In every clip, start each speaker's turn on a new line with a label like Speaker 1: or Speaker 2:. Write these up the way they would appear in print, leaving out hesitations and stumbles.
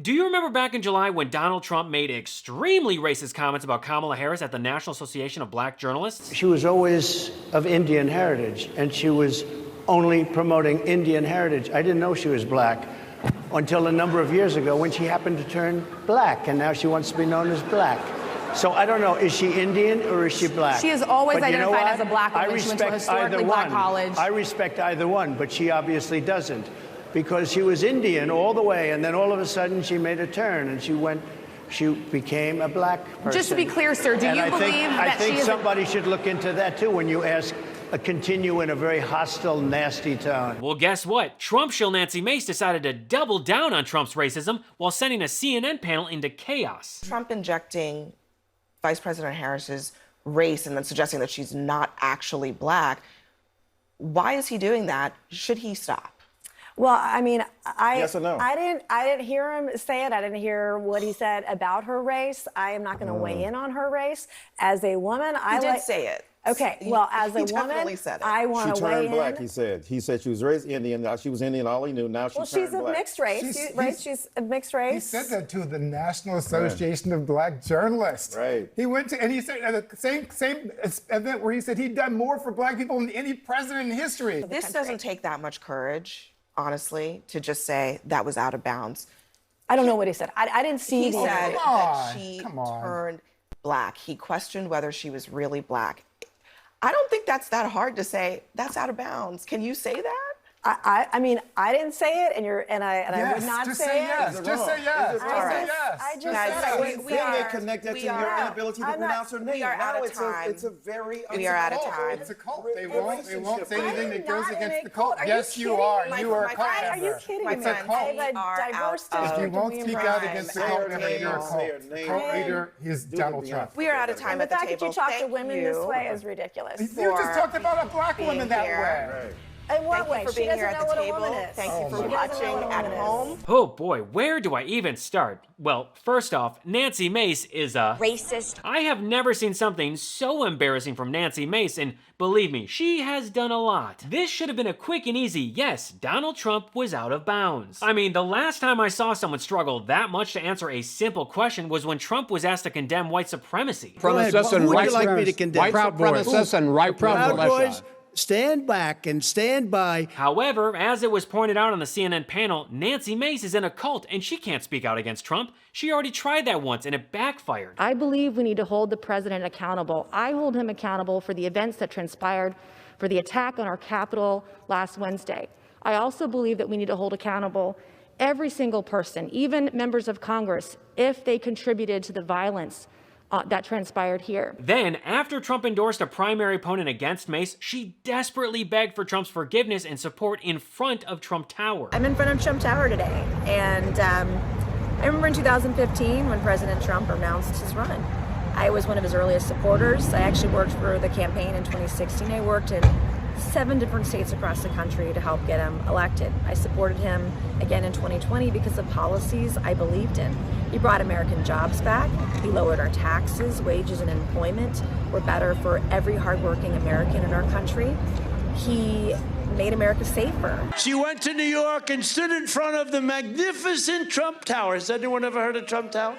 Speaker 1: Do you remember back in July when Donald Trump made extremely racist comments about Kamala Harris at the National Association of Black Journalists?
Speaker 2: She was always of Indian heritage, and she was only promoting Indian heritage. I didn't know she was black until a number of years ago when she happened to turn black, and now she wants to be known as black. So I don't know, is she Indian or is she black?
Speaker 3: She is always identified as a black woman. She went to a historically black college.
Speaker 2: I respect either one, but she obviously doesn't, because she was Indian all the way, and then all of a sudden she made a turn and she became a black person.
Speaker 3: Just to be clear, sir, do you believe that she is...
Speaker 2: I think somebody should look into that too when you ask, continue in a very hostile, nasty tone.
Speaker 1: Well, guess what? Trump shill Nancy Mace decided to double down on Trump's racism while sending a CNN panel into chaos.
Speaker 4: Trump injecting Vice President Harris's race and then suggesting that she's not actually black. Why is he doing that? Should he stop?
Speaker 5: Well, I mean,
Speaker 6: yes or no?
Speaker 5: I didn't hear him say it. I didn't hear what he said about her race. I am not going to weigh in on her race. As a woman,
Speaker 4: He did say it.
Speaker 5: Okay, well, as a woman, I want to weigh in.
Speaker 6: She turned black, he said. He said she was raised Indian. She was Indian, all he knew. Now she turned black.
Speaker 5: Well, she's a mixed race, She's a mixed race.
Speaker 7: He said that to the National Association of Black Journalists.
Speaker 6: Right.
Speaker 7: He went to, and he said at the same event where he said he'd done more for black people than any president in history.
Speaker 4: This doesn't take that much courage, honestly, to just say that was out of bounds.
Speaker 5: I don't know what he said. I didn't see
Speaker 4: He
Speaker 5: the
Speaker 4: said that she turned black. He questioned whether she was really black. I don't think that's that hard to say. That's out of bounds. Can you say that?
Speaker 5: I mean, I didn't say it, and I would not say it.
Speaker 7: Just say yes.
Speaker 4: We are
Speaker 6: connected to your inability to pronounce her name.
Speaker 4: We are out of time.
Speaker 6: It's a very...
Speaker 4: We are out of time.
Speaker 7: It's a cult. They won't say anything that goes against the cult. Yes, you are. You are a cult member.
Speaker 5: Are you kidding me?
Speaker 7: It's a cult. If you won't speak out against the cult member, you're a cult. The cult leader is Donald Trump.
Speaker 4: We are out of time at the table.
Speaker 5: The fact that you talk to women this way is ridiculous.
Speaker 7: You just talked about a black woman that way.
Speaker 5: In what way?
Speaker 4: Thank you for being here at the table. Thank you for watching at home.
Speaker 1: Oh boy, where do I even start? Well, first off, Nancy Mace is a
Speaker 8: racist.
Speaker 1: I have never seen something so embarrassing from Nancy Mace, and believe me, she has done a lot. This should have been a quick and easy, yes, Donald Trump was out of bounds. I mean, the last time I saw someone struggle that much to answer a simple question was when Trump was asked to condemn white supremacy.
Speaker 2: Who would you like me to condemn?
Speaker 9: White supremacists and
Speaker 2: Proud Boys. Stand back and stand by.
Speaker 1: However, as it was pointed out on the CNN panel, Nancy Mace is in a cult and she can't speak out against Trump. She already tried that once and it backfired.
Speaker 10: I believe we need to hold the president accountable. I hold him accountable for the events that transpired, for the attack on our Capitol last Wednesday. I also believe that we need to hold accountable every single person, even members of Congress, if they contributed to the violence that transpired here.
Speaker 1: Then, after Trump endorsed a primary opponent against Mace, she desperately begged for Trump's forgiveness and support in front of Trump Tower.
Speaker 5: I'm in front of Trump Tower today, and I remember in 2015 when President Trump announced his run. I was one of his earliest supporters. I actually worked for the campaign in 2016. I worked in 7 different states across the country to help get him elected. I supported him again in 2020 because of policies I believed in. He brought American jobs back. He lowered our taxes, wages, and employment were better for every hardworking American in our country. He made America safer.
Speaker 11: She went to New York and stood in front of the magnificent Trump Tower. Has anyone ever heard of Trump Tower?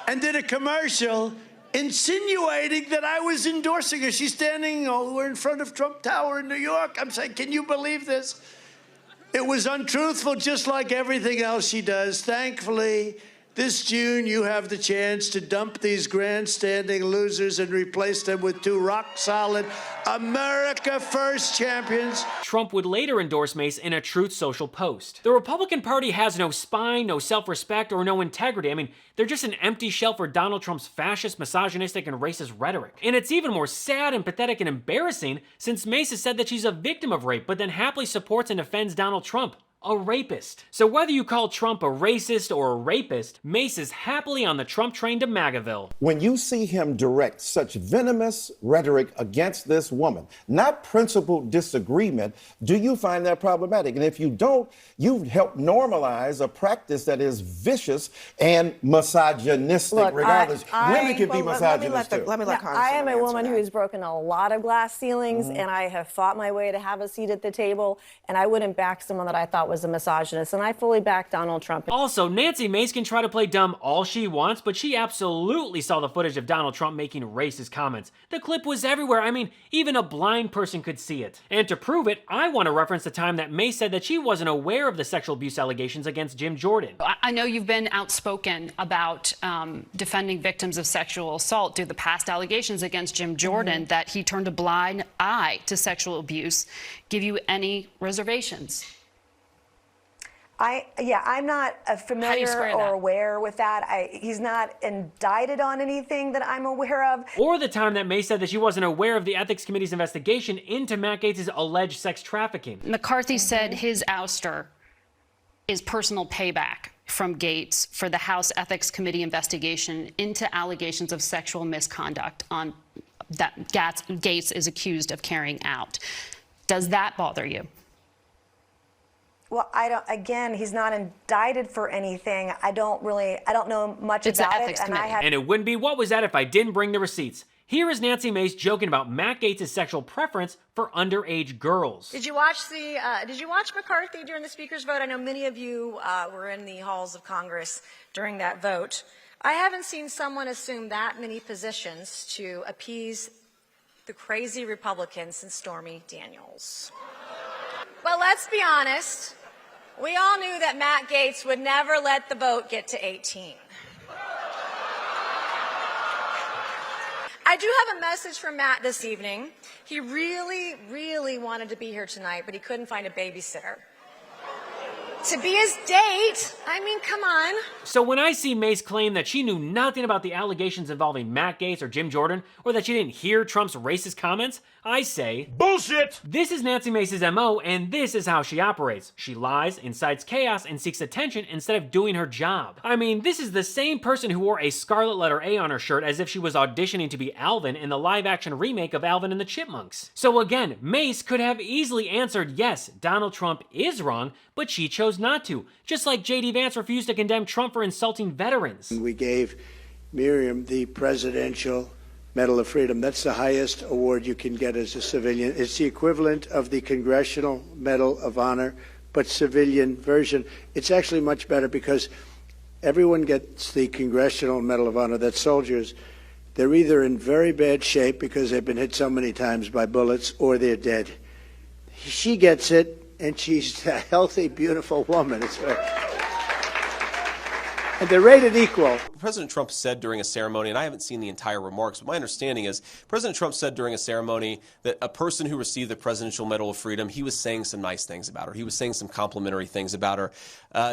Speaker 11: And did a commercial insinuating that I was endorsing her. She's standing, we're in front of Trump Tower in New York. I'm saying, can you believe this? It was untruthful, just like everything else she does. Thankfully, this June, you have the chance to dump these grandstanding losers and replace them with 2 rock-solid America First champions.
Speaker 1: Trump would later endorse Mace in a Truth Social post. The Republican Party has no spine, no self-respect, or no integrity. I mean, they're just an empty shell for Donald Trump's fascist, misogynistic, and racist rhetoric. And it's even more sad and pathetic and embarrassing since Mace has said that she's a victim of rape, but then happily supports and defends Donald Trump. A rapist. So whether you call Trump a racist or a rapist, Mace is happily on the Trump train to MAGAville.
Speaker 6: When you see him direct such venomous rhetoric against this woman, not principled disagreement, do you find that problematic? And if you don't, you've helped normalize a practice that is vicious and misogynistic.
Speaker 5: Look,
Speaker 6: regardless. Women can be misogynist too.
Speaker 4: Let me let Congresswoman
Speaker 5: I am a woman
Speaker 4: answer
Speaker 5: who has broken a lot of glass ceilings, and I have fought my way to have a seat at the table, and I wouldn't back someone that I thought thought was a misogynist, and I fully back Donald Trump.
Speaker 1: Also, Nancy Mace can try to play dumb all she wants, but she absolutely saw the footage of Donald Trump making racist comments. The clip was everywhere. I mean, even a blind person could see it. And to prove it, I want to reference the time that Mace said that she wasn't aware of the sexual abuse allegations against Jim Jordan.
Speaker 8: I know you've been outspoken about defending victims of sexual assault due to the past allegations against Jim Jordan that he turned a blind eye to sexual abuse. Give you any reservations?
Speaker 5: I'm not familiar or aware with that. He's not indicted on anything that I'm aware of.
Speaker 1: Or the time that Mace said that she wasn't aware of the Ethics Committee's investigation into Matt Gaetz' alleged sex trafficking.
Speaker 8: McCarthy said his ouster is personal payback from Gaetz for the House Ethics Committee investigation into allegations of sexual misconduct that Gaetz is accused of carrying out. Does that bother you?
Speaker 5: Well, again, he's not indicted for anything. I don't know much about it.
Speaker 1: And it wouldn't be What Was That if I didn't bring the receipts. Here is Nancy Mace joking about Matt Gaetz' sexual preference for underage girls.
Speaker 5: Did you watch McCarthy during the speaker's vote? I know many of you were in the halls of Congress during that vote. I haven't seen someone assume that many positions to appease the crazy Republicans since Stormy Daniels. But let's be honest, we all knew that Matt Gaetz would never let the vote get to 18. I do have a message from Matt this evening. He really, really wanted to be here tonight, but he couldn't find a babysitter. To be his date, I mean, come on.
Speaker 1: So when I see Mace claim that she knew nothing about the allegations involving Matt Gaetz or Jim Jordan, or that she didn't hear Trump's racist comments, I say, bullshit! This is Nancy Mace's MO, and this is how she operates. She lies, incites chaos, and seeks attention instead of doing her job. I mean, this is the same person who wore a scarlet letter A on her shirt as if she was auditioning to be Alvin in the live-action remake of Alvin and the Chipmunks. So again, Mace could have easily answered, yes, Donald Trump is wrong, but she chose not to. Just like J.D. Vance refused to condemn Trump for insulting veterans.
Speaker 2: We gave Miriam the Presidential Medal of Freedom. That's the highest award you can get as a civilian. It's the equivalent of the Congressional Medal of Honor, but civilian version. It's actually much better because everyone gets the Congressional Medal of Honor. That's soldiers. They're either in very bad shape because they've been hit so many times by bullets, or they're dead. She gets it, and she's a healthy, beautiful woman. It's very... And they're rated equal.
Speaker 9: President Trump said during a ceremony, and I haven't seen the entire remarks, but my understanding is President Trump said during a ceremony that a person who received the Presidential Medal of Freedom, he was saying some nice things about her. He was saying some complimentary things about her.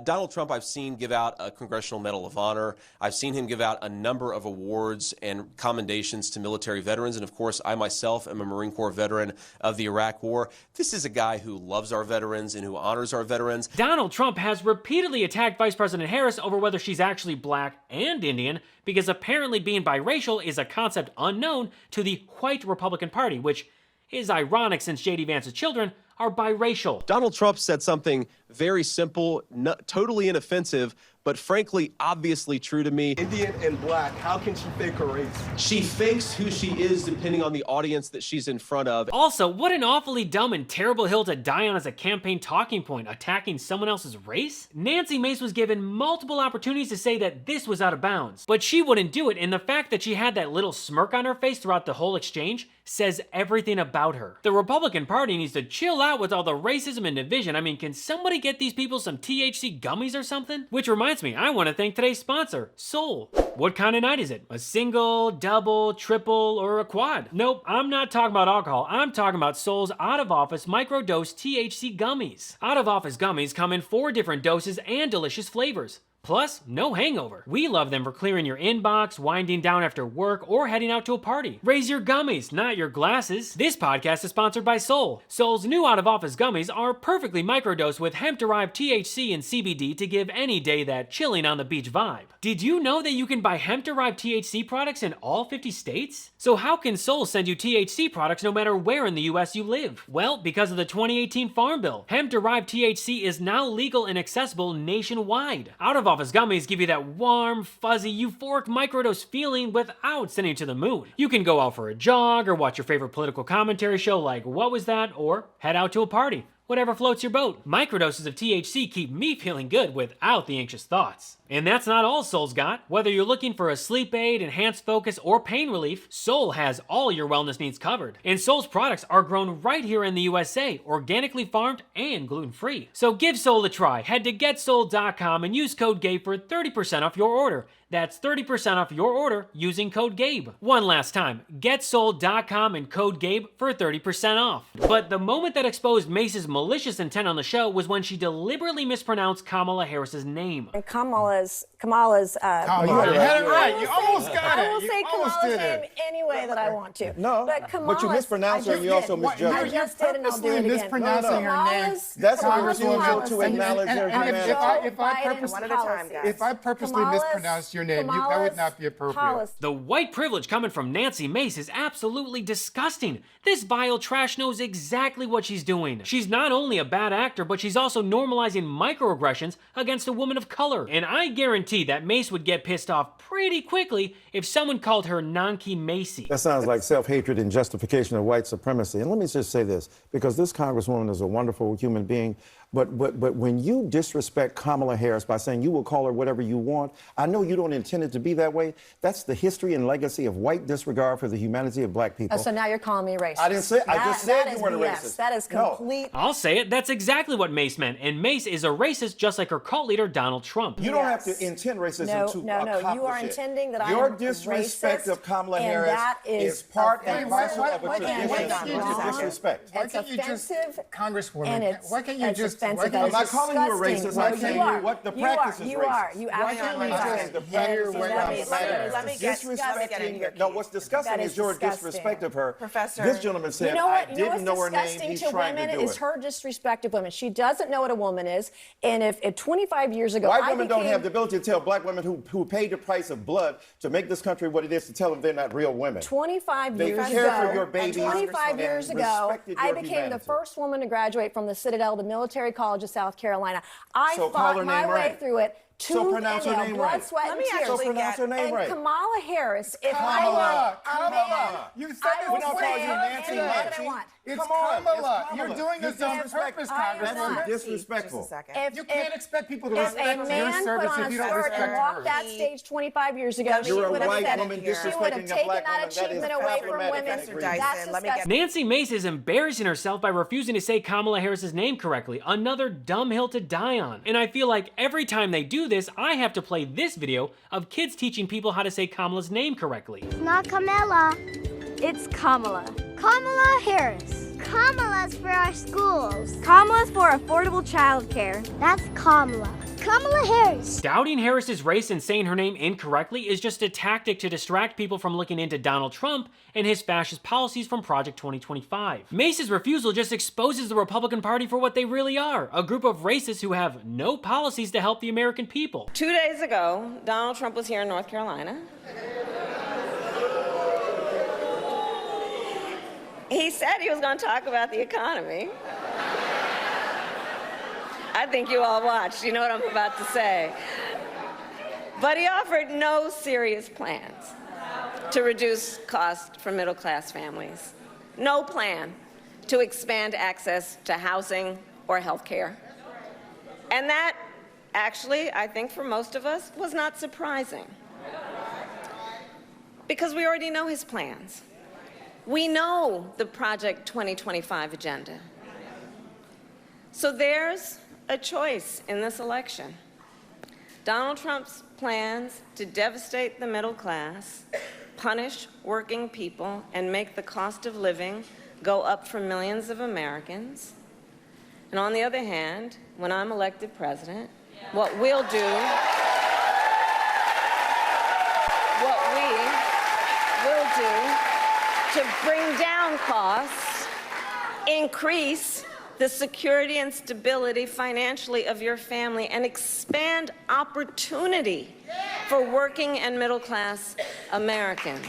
Speaker 9: Donald Trump, I've seen give out a Congressional Medal of Honor. I've seen him give out a number of awards and commendations to military veterans. And of course, I myself am a Marine Corps veteran of the Iraq War. This is a guy who loves our veterans and who honors our veterans.
Speaker 1: Donald Trump has repeatedly attacked Vice President Harris over whether she's actually black and Indian, because apparently being biracial is a concept unknown to the white Republican Party, which is ironic since J.D. Vance's children are biracial.
Speaker 9: Donald Trump said something very simple, totally inoffensive, but frankly, obviously true to me.
Speaker 12: Indian and black, how can she fake her race?
Speaker 9: She fakes who she is depending on the audience that she's in front of.
Speaker 1: Also, what an awfully dumb and terrible hill to die on as a campaign talking point, attacking someone else's race? Nancy Mace was given multiple opportunities to say that this was out of bounds, but she wouldn't do it, and the fact that she had that little smirk on her face throughout the whole exchange says everything about her. The Republican Party needs to chill out with all the racism and division. I mean, can somebody get these people some THC gummies or something? Which reminds me, I want to thank today's sponsor, Soul. What kind of night is it? A single, double, triple, or a quad? Nope, I'm not talking about alcohol. I'm talking about Soul's out-of-office microdose THC gummies. Out-of-office gummies come in 4 different doses and delicious flavors. Plus, no hangover. We love them for clearing your inbox, winding down after work, or heading out to a party. Raise your gummies, not your glasses. This podcast is sponsored by Soul. Soul's new out-of-office gummies are perfectly microdosed with hemp-derived THC and CBD to give any day that chilling on the beach vibe. Did you know that you can buy hemp-derived THC products in all 50 states? So how can Soul send you THC products no matter where in the US you live? Well, because of the 2018 Farm Bill. Hemp-derived THC is now legal and accessible nationwide. Out-of-office gummies give you that warm, fuzzy, euphoric microdose feeling without sending you to the moon. You can go out for a jog or watch your favorite political commentary show like What Was That? Or head out to a party. whatever floats your boat. Microdoses of THC keep me feeling good without the anxious thoughts. And that's not all Sol's got. Whether you're looking for a sleep aid, enhanced focus, or pain relief, Sol has all your wellness needs covered. And Sol's products are grown right here in the USA, organically farmed and gluten-free. So give Sol a try. Head to GetSol.com and use code GABE for 30% off your order. That's 30% off your order using code GABE. One last time, GetSol.com and code GABE for 30% off. But the moment that exposed Mace's malicious intent on the show was when she deliberately mispronounced Kamala Harris's name.
Speaker 5: And Kamala's.
Speaker 7: You had it right. You almost got it.
Speaker 5: I will say Kamala's name any way that I want to.
Speaker 6: No, but you mispronounced her and you also misjudged her.
Speaker 5: I just did, and I'll do it again.
Speaker 7: Mispronouncing her name.
Speaker 6: That's a refusal to acknowledge her humanity.
Speaker 7: If I purposely mispronounced your name, that would not be appropriate.
Speaker 1: The white privilege coming from Nancy Mace is absolutely disgusting. This vile trash knows exactly what she's doing. She's not only a bad actor, but she's also normalizing microaggressions against a woman of color. And I guarantee that Mace would get pissed off pretty quickly if someone called her Nanki Macy.
Speaker 6: That sounds like self-hatred and justification of white supremacy. And let me just say this, because this Congresswoman is a wonderful human being, but when you disrespect Kamala Harris by saying you will call her whatever you want, I know you don't intend it to be that way. That's the history and legacy of white disregard for the humanity of black people.
Speaker 5: Oh, so now you're calling me racist.
Speaker 6: I didn't say, I just said you weren't a racist.
Speaker 5: That is complete.
Speaker 1: I'll say it, that's exactly what Mace meant. And Mace is a racist just like her cult leader, Donald Trump.
Speaker 6: You don't have to intend racism to accomplish
Speaker 5: you are intending that
Speaker 6: Your
Speaker 5: I'm
Speaker 6: disrespect
Speaker 5: racist,
Speaker 6: of Kamala Harris is part and parcel of a tradition of disrespect.
Speaker 5: It's offensive,
Speaker 7: Congresswoman, why can't you just...
Speaker 6: I'm not calling you a racist. I'm saying what the practice is racist.
Speaker 5: You absolutely are.
Speaker 6: No, what's disgusting is your disrespect of her.
Speaker 4: Professor,
Speaker 6: this gentleman said, I didn't know her name. He's trying to do it.
Speaker 5: Is her disrespect of women. She doesn't know what a woman is. And if 25 years ago,
Speaker 6: white women don't have the ability to tell black women who paid the price of blood to make this country what it is to tell them they're not real women.
Speaker 5: 25 years ago,
Speaker 6: they care for your babies.
Speaker 5: 25 years ago, I became the first woman to graduate from the Citadel, the military college of South Carolina. I fought my way through it.
Speaker 6: So pronounce her name right.
Speaker 5: Let me actually pronounce
Speaker 6: her name right.
Speaker 5: Kamala Harris. If
Speaker 7: Kamala,
Speaker 5: I were
Speaker 7: Kamala. You said
Speaker 5: I will
Speaker 7: say
Speaker 5: anything
Speaker 7: Nancy. It's Kamala. You're doing this on purpose, Congresswoman.
Speaker 6: That's disrespectful.
Speaker 7: You can't expect people to respect your service if you don't respect her.
Speaker 5: And walked that stage 25 years ago, she would have said she would have taken that achievement away from women. That's disgusting.
Speaker 1: Nancy Mace is embarrassing herself by refusing to say Kamala Harris's name correctly. Another dumb hill to die on. And I feel like every time they do this, I have to play this video of kids teaching people how to say Kamala's name correctly.
Speaker 13: It's not Kamala. It's Kamala. Kamala Harris. Kamala's for our schools. Kamala's for affordable childcare. That's Kamala. Kamala Harris.
Speaker 1: Doubting Harris's race and saying her name incorrectly is just a tactic to distract people from looking into Donald Trump and his fascist policies from Project 2025. Mace's refusal just exposes the Republican Party for what they really are, a group of racists who have no policies to help the American people.
Speaker 14: 2 days ago, Donald Trump was here in North Carolina. He said he was going to talk about the economy. I think you all watched. You know what I'm about to say. But he offered no serious plans to reduce costs for middle-class families. No plan to expand access to housing or health care. And that, actually, I think for most of us, was not surprising. Because we already know his plans. We know the Project 2025 agenda. So there's a choice in this election. Donald Trump's plans to devastate the middle class, punish working people, and make the cost of living go up for millions of Americans. And on the other hand, when I'm elected president, what we'll do, to bring down costs, increase the security and stability financially of your family, and expand opportunity for working and middle-class Americans.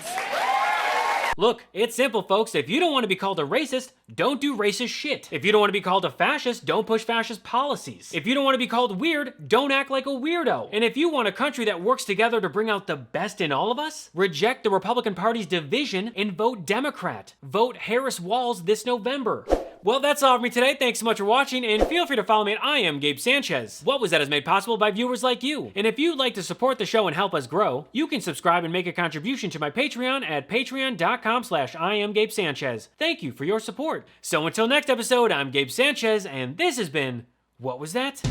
Speaker 1: Look, it's simple, folks. If you don't want to be called a racist, don't do racist shit. If you don't want to be called a fascist, don't push fascist policies. If you don't want to be called weird, don't act like a weirdo. And if you want a country that works together to bring out the best in all of us, reject the Republican Party's division and vote Democrat. Vote Harris-Walz this November. Well, that's all for me today. Thanks so much for watching, and feel free to follow me at I Am Gabe Sanchez. What Was That is made possible by viewers like you. And if you'd like to support the show and help us grow, you can subscribe and make a contribution to my Patreon at patreon.com/IamGabeSanchez. Thank you for your support. So until next episode, I'm Gabe Sanchez, and this has been What Was That?